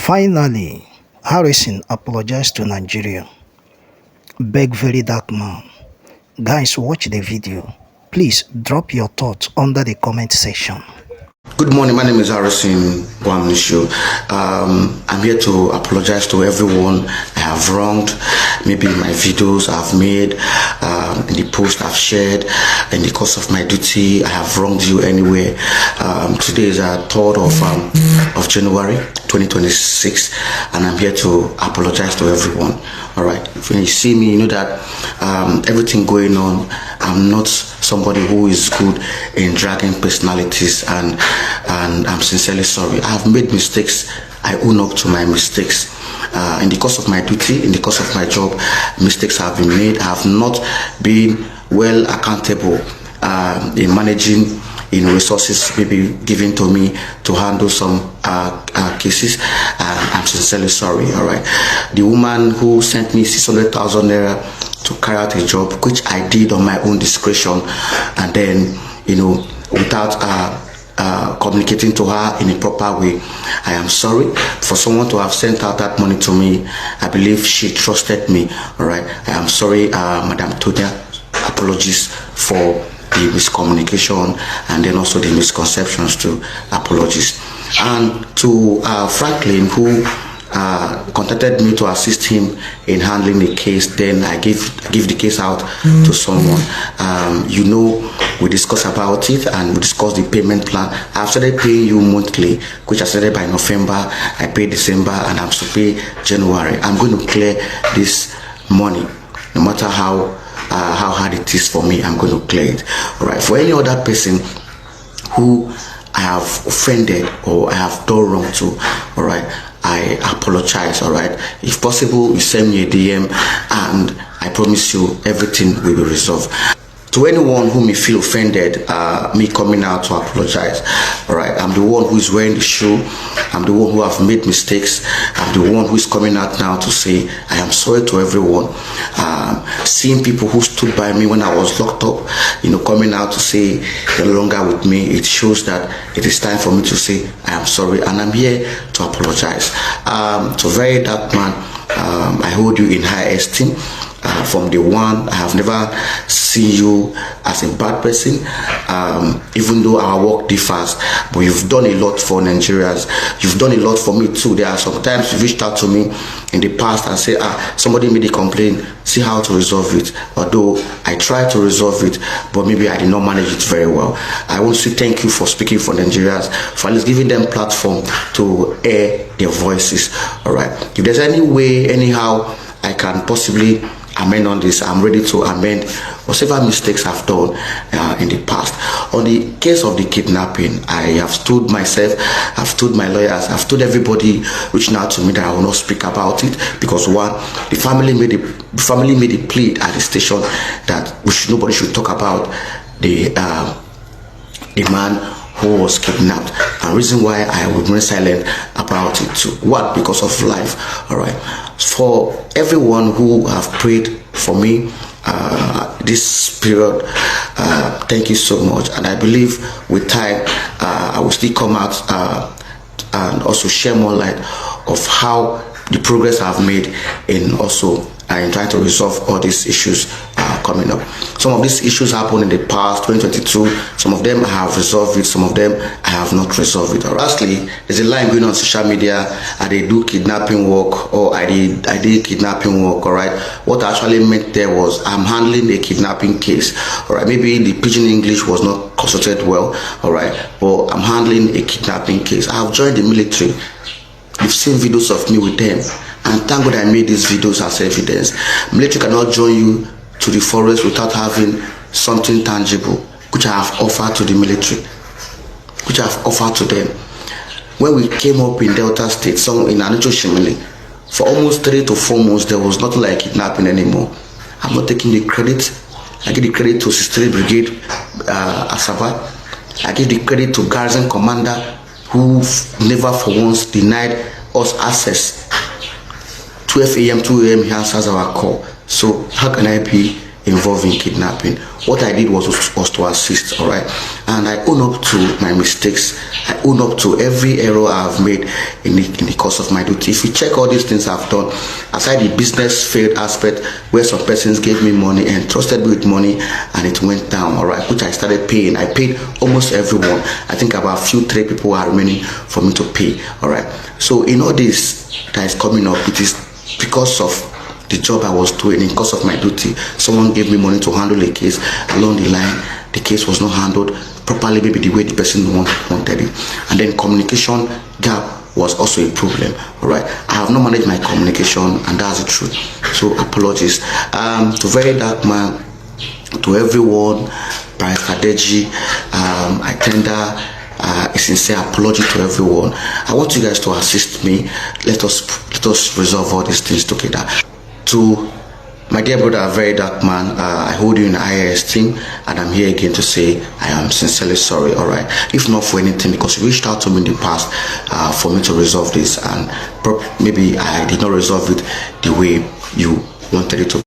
Finally, Harrison apologized to Nigeria. Beg very dark man. Guys, watch the video. Please drop your thoughts under the comment section. Good morning, my name is Harrison Gwamnishu. I'm here to apologize to everyone I have wronged, maybe in my videos I've made, in the post I've shared, in the course of my duty I have wronged you anywhere. Today is the 3rd of January 2026, and I'm here to apologize to everyone. Alright, when you see me, you know that everything going on, I'm not somebody who is good in dragging personalities, and I'm sincerely sorry. I've made mistakes. I own up to my mistakes. In the course of my duty, in the course of my job, mistakes have been made. I have not been well accountable in managing resources maybe given to me to handle some cases. I'm sincerely sorry. All right, the woman who sent me 600,000 naira to carry out a job, which I did on my own discretion, and then, without communicating to her in a proper way. I am sorry for someone to have sent out that money to me. I believe she trusted me. All right, I am sorry, Madam Tonya. Apologies for the miscommunication and then also the misconceptions too. Apologies. And to Franklin, who contacted me to assist him in handling the case, then I give the case out to someone. We discussed about it and we discussed the payment plan. I've started paying you monthly, which I started by November. I paid December and I'm to pay January. I'm going to clear this money, no matter how hard it is for me. I'm going to clear it. All right. For any other person who I have offended or I have done wrong to, all right, I apologize. All right, if possible, you send me a DM and I promise you everything will be resolved. To anyone who may feel offended, me coming out to apologize, all right, I'm the one who is wearing the shoe. I'm the one who have made mistakes. I'm the one who is coming out now to say I am sorry to everyone. Seeing people who stood by me when I was locked up, coming out to say they're no longer with me, it shows that it is time for me to say I am sorry, and I'm here to apologize. To very dark man, I hold you in high esteem. From the one, I have never seen you as a bad person, even though our work differs. But you've done a lot for Nigerians. You've done a lot for me too. There are sometimes you reached out to me in the past and say, somebody made a complaint, see how to resolve it. Although I tried to resolve it, but maybe I did not manage it very well. I want to say thank you for speaking for Nigerians, for at least giving them platform to air their voices. All right. If there's any way, anyhow, I can possibly amend on this, I'm ready to amend whatever mistakes I've done in the past. On the case of the kidnapping, I have stood myself, I've stood my lawyers, I've told everybody reaching out to me that I will not speak about it, because one, the family made a plea at the station that nobody should talk about the man who was kidnapped, and reason why I would remain silent about it too. What? Because of life. All right. For everyone who have prayed for me this period, thank you so much. And I believe with time I will still come out and also share more light of how the progress I've made in also in trying to resolve all these issues coming up. Some of these issues happened in the past, 2022. Some of them I have resolved it, some of them I have not resolved it. Lastly, there's a line going on social media, I do kidnapping work, or I did kidnapping work. All right, what I actually meant there was I'm handling a kidnapping case. All right, maybe the pidgin English was not consulted well. All right, but I'm handling a kidnapping case. I have joined the military. You've seen videos of me with them, and thank God I made these videos as evidence. Military cannot join you to the forest without having something tangible, which I have offered to the military, which I have offered to them. When we came up in Delta State, some in Anicho Shimili, for almost 3 to 4 months, there was nothing like kidnapping anymore. I'm not taking the credit. I give the credit to 63 Brigade Asaba. I give the credit to Garrison Commander, who never for once denied us access. 12 a.m., 2 a.m. he answers our call. So how can I be involved in kidnapping. What I did was to assist, all right? And I own up to my mistakes. I own up to every error I've made in the course of my duty. If you check all these things I've done, aside the business failed aspect where some persons gave me money and trusted me with money and it went down, all right, which I started paying. I paid almost everyone. I think about three people are remaining for me to pay, all right? So in all this that is coming up, it is because of the job I was doing. In course of my duty, someone gave me money to handle a case. Along the line, the case was not handled properly, maybe the way the person wanted it, and then communication gap was also a problem, all right? I have not managed my communication, and that's the truth. So apologies to Very Dark Man, to everyone, Bryce Kadeji. I tender a sincere apology to everyone. I want you guys to assist me. Let us resolve all these things together. To my dear brother, Very Dark Man, I hold you in high esteem, and I'm here again to say I am sincerely sorry, all right? If not for anything, because you reached out to me in the past for me to resolve this, and maybe I did not resolve it the way you wanted it to